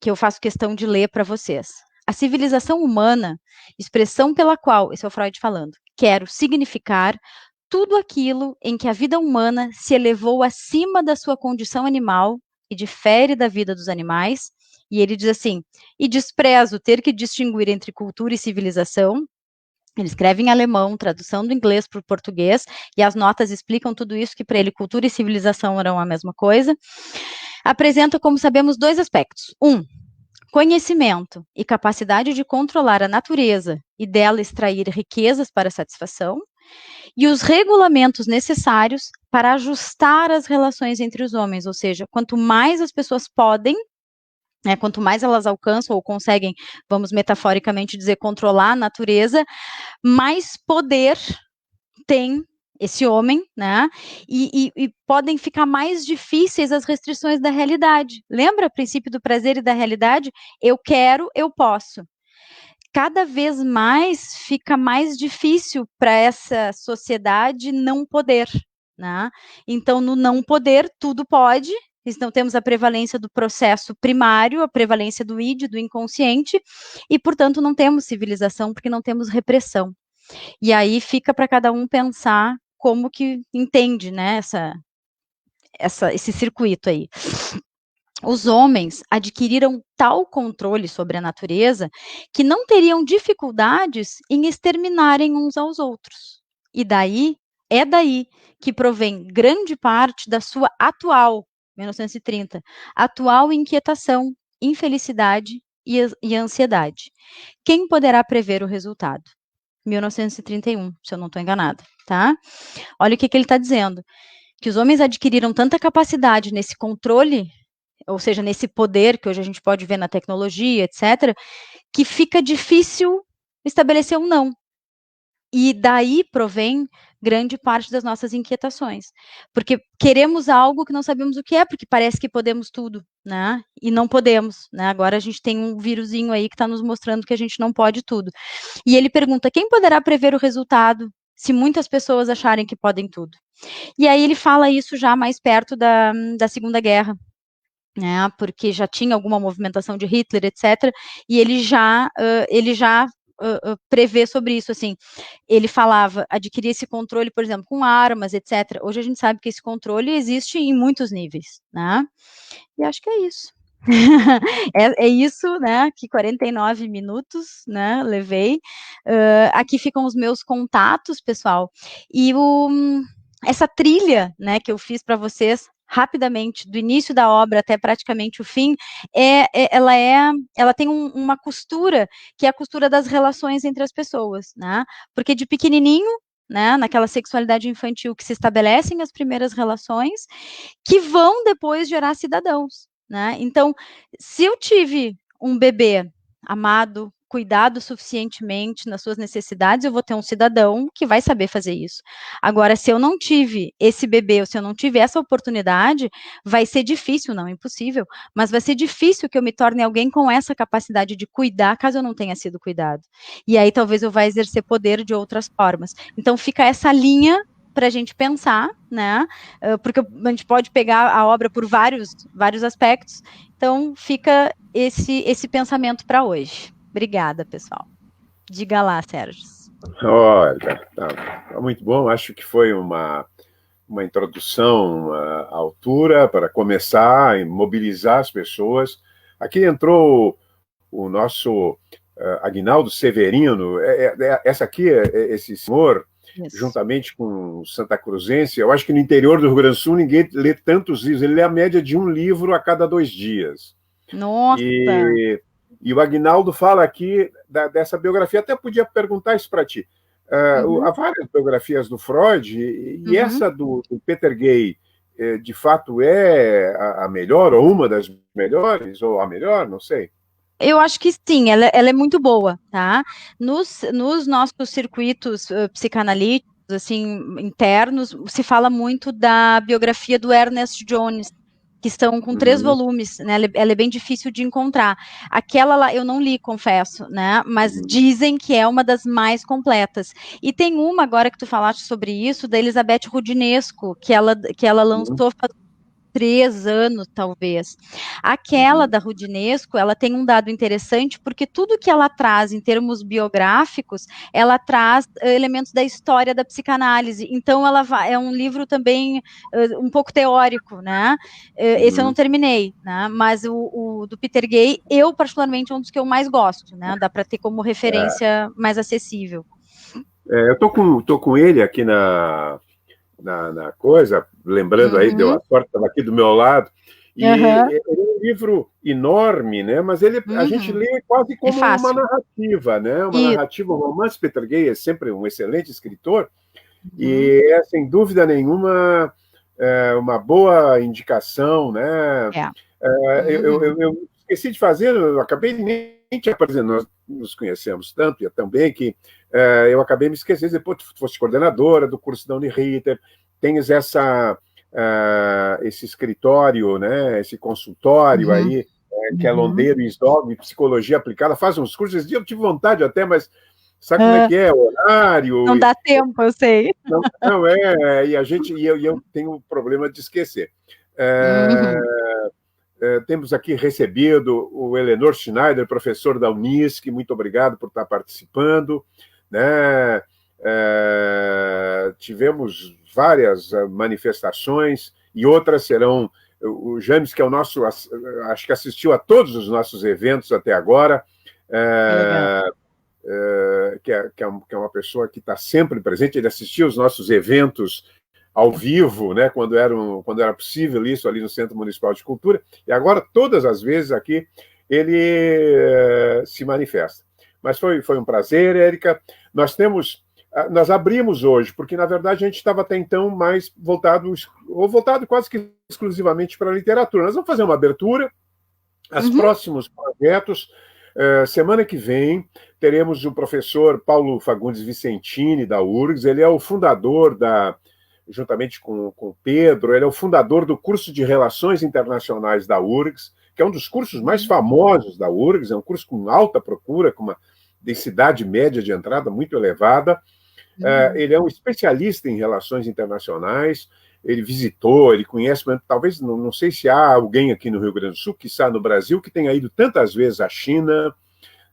que eu faço questão de ler para vocês. A civilização humana, expressão pela qual, esse é o Freud falando, quero significar tudo aquilo em que a vida humana se elevou acima da sua condição animal e difere da vida dos animais. E ele diz assim, e desprezo ter que distinguir entre cultura e civilização. Ele escreve em alemão, tradução do inglês para o português, e as notas explicam tudo isso, que para ele cultura e civilização eram a mesma coisa. Apresenta, como sabemos, dois aspectos. Conhecimento e capacidade de controlar a natureza e dela extrair riquezas para satisfação, e os regulamentos necessários para ajustar as relações entre os homens, ou seja, quanto mais as pessoas podem, né, quanto mais elas alcançam ou conseguem, vamos metaforicamente dizer, controlar a natureza, mais poder tem esse homem, né? E podem ficar mais difíceis as restrições da realidade. Lembra o princípio do prazer e da realidade? Eu quero, eu posso. Cada vez mais fica mais difícil para essa sociedade não poder, né? Então, no não poder, tudo pode. Então, temos a prevalência do processo primário, a prevalência do id, do inconsciente, e, portanto, não temos civilização, porque não temos repressão. E aí fica para cada um pensar como que entende, né, esse circuito aí. Os homens adquiriram tal controle sobre a natureza que não teriam dificuldades em exterminarem uns aos outros. E daí, é daí que provém grande parte da sua atual, 1930, atual inquietação, infelicidade e ansiedade. Quem poderá prever o resultado? 1931, se eu não estou enganada, tá? Olha o que ele está dizendo, que os homens adquiriram tanta capacidade nesse controle, ou seja, nesse poder que hoje a gente pode ver na tecnologia, etc., que fica difícil estabelecer um não. E daí provém grande parte das nossas inquietações, porque queremos algo que não sabemos o que é, porque parece que podemos tudo, né? E não podemos, né? Agora a gente tem um vírusinho aí que está nos mostrando que a gente não pode tudo. E ele pergunta: quem poderá prever o resultado se muitas pessoas acharem que podem tudo? E aí ele fala isso já mais perto da Segunda Guerra, né? Porque já tinha alguma movimentação de Hitler, etc. E ele já prevê sobre isso, assim, ele falava, adquirir esse controle, por exemplo, com armas, etc. Hoje a gente sabe que esse controle existe em muitos níveis, né? E acho que é isso. É isso, né, que 49 minutos, né, levei. Aqui ficam os meus contatos, pessoal, e essa trilha, né, que eu fiz para vocês rapidamente, do início da obra até praticamente o fim, ela tem uma costura, que é a costura das relações entre as pessoas, né, porque de pequenininho, né, naquela sexualidade infantil que se estabelecem as primeiras relações, que vão depois gerar cidadãos, né? Então, se eu tive um bebê amado, cuidado suficientemente nas suas necessidades, eu vou ter um cidadão que vai saber fazer isso. Agora, se eu não tive esse bebê, ou se eu não tive essa oportunidade, vai ser difícil, não impossível, mas vai ser difícil que eu me torne alguém com essa capacidade de cuidar, caso eu não tenha sido cuidado. E aí talvez eu vá exercer poder de outras formas. Então fica essa linha para a gente pensar, né? Porque a gente pode pegar a obra por vários aspectos. Então, fica esse pensamento para hoje. Obrigada, pessoal. Diga lá, Sérgio. Olha, tá muito bom. Acho que foi uma introdução à altura para começar a mobilizar as pessoas. Aqui entrou o nosso Aguinaldo Severino. Essa aqui, esse senhor, isso, juntamente com o Santa Cruzense, eu acho que no interior do Rio Grande do Sul ninguém lê tantos livros. Ele lê a média de um livro a cada 2 dias. Nossa! E o Aguinaldo fala aqui dessa biografia. Até podia perguntar isso para ti. Há várias biografias do Freud, e essa do Peter Gay, de fato, é a melhor, ou uma das melhores, ou a melhor, não sei. Eu acho que sim, ela é muito boa, tá? Nos nossos circuitos psicanalíticos, assim, internos, se fala muito da biografia do Ernest Jones, que estão com 3 volumes, né? Ela é bem difícil de encontrar. Aquela lá eu não li, confesso, né? Mas dizem que é uma das mais completas. E tem uma, agora que tu falaste sobre isso, da Elizabeth Rudinesco, que ela lançou 3 anos, talvez. Aquela da Rudinesco, ela tem um dado interessante, porque tudo que ela traz em termos biográficos, ela traz elementos da história da psicanálise. Então, é um livro também um pouco teórico, né? Esse eu não terminei, né? Mas o do Peter Gay, eu particularmente, é um dos que eu mais gosto, né? Dá para ter como referência mais acessível. Eu tô com ele aqui na coisa, lembrando aí, deu a sorte, estava aqui do meu lado, e é um livro enorme, né? Mas a gente lê quase como uma narrativa, né? Uma narrativa, um romance. Peter Gay é sempre um excelente escritor, e é, sem dúvida nenhuma, uma boa indicação, né? Eu esqueci de fazer, eu acabei nem te apresentando, nós nos conhecemos tanto, e também que eu acabei me esquecendo, depois tu foste coordenadora do curso da Uniriter, tens esse escritório, né, esse consultório aí, que é Londeiros Dogma, Psicologia Aplicada, faz uns cursos. Esse dia eu tive vontade até, mas sabe como é que é? Horário. Não dá tempo, eu sei. Não é, e eu tenho um problema de esquecer. Temos aqui recebido o Eleanor Schneider, professor da Unisc, muito obrigado por estar participando, né? Tivemos várias manifestações, e outras serão. O James, que é o nosso, acho que assistiu a todos os nossos eventos até agora, que é uma pessoa que está sempre presente. Ele assistiu os nossos eventos ao vivo, né, quando era possível isso, ali no Centro Municipal de Cultura, e agora, todas as vezes aqui, ele se manifesta. Mas foi um prazer, Érica. Nós abrimos hoje, porque, na verdade, a gente estava até então mais voltado quase que exclusivamente para a literatura. Nós vamos fazer uma abertura, os próximos projetos. Semana que vem, teremos o professor Paulo Fagundes Vicentini, da URGS. Ele é o fundador juntamente com o Pedro, ele é o fundador do curso de Relações Internacionais da URGS, que é um dos cursos mais famosos da URGS, é um curso com alta procura, com uma densidade média de entrada muito elevada. Ele é um especialista em relações internacionais, ele visitou, ele conhece, mas talvez, não sei se há alguém aqui no Rio Grande do Sul, quiçá no Brasil, que tenha ido tantas vezes à China,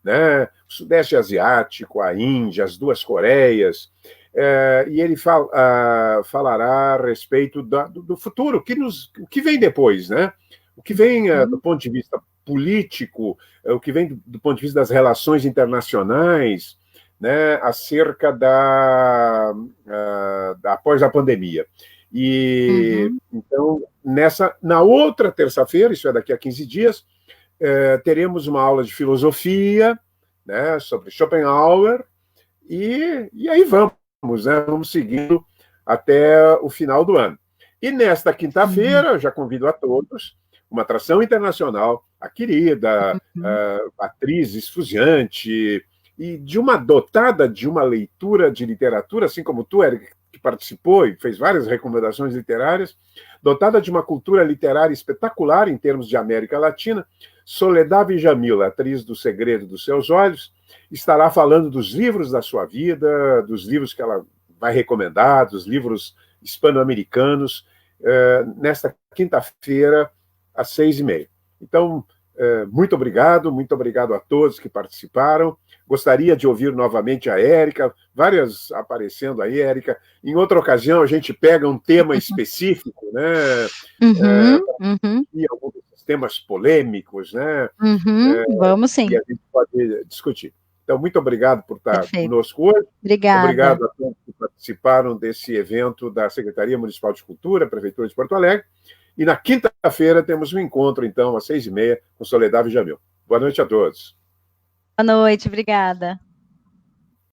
né, o Sudeste Asiático, a Índia, as 2 Coreias, e ele falará a respeito do futuro, o que vem depois, né? O que vem do ponto de vista político, o que vem do ponto de vista das relações internacionais, né, acerca após a pandemia. E então, na outra terça-feira, isso é daqui a 15 dias, teremos uma aula de filosofia, né, sobre Schopenhauer, e aí vamos, né, vamos seguindo até o final do ano. E nesta quinta-feira, já convido a todos, uma atração internacional, a querida atriz esfuziante, e dotada de uma leitura de literatura, assim como tu, Eric, que participou e fez várias recomendações literárias, dotada de uma cultura literária espetacular em termos de América Latina, Soledad Villamil, atriz do Segredo dos Seus Olhos, estará falando dos livros da sua vida, dos livros que ela vai recomendar, dos livros hispano-americanos, nesta quinta-feira, às 6h30. Então, muito obrigado a todos que participaram. Gostaria de ouvir novamente a Érica, várias aparecendo aí, Érica. Em outra ocasião, a gente pega um tema específico, né? E alguns temas polêmicos, né? Vamos sim. E a gente pode discutir. Então, muito obrigado por estar conosco hoje. Obrigada. Obrigado a todos que participaram desse evento da Secretaria Municipal de Cultura, Prefeitura de Porto Alegre. E na quinta-feira temos um encontro, então, às 6h30, com Soledad Villamil. Boa noite a todos. Boa noite, obrigada.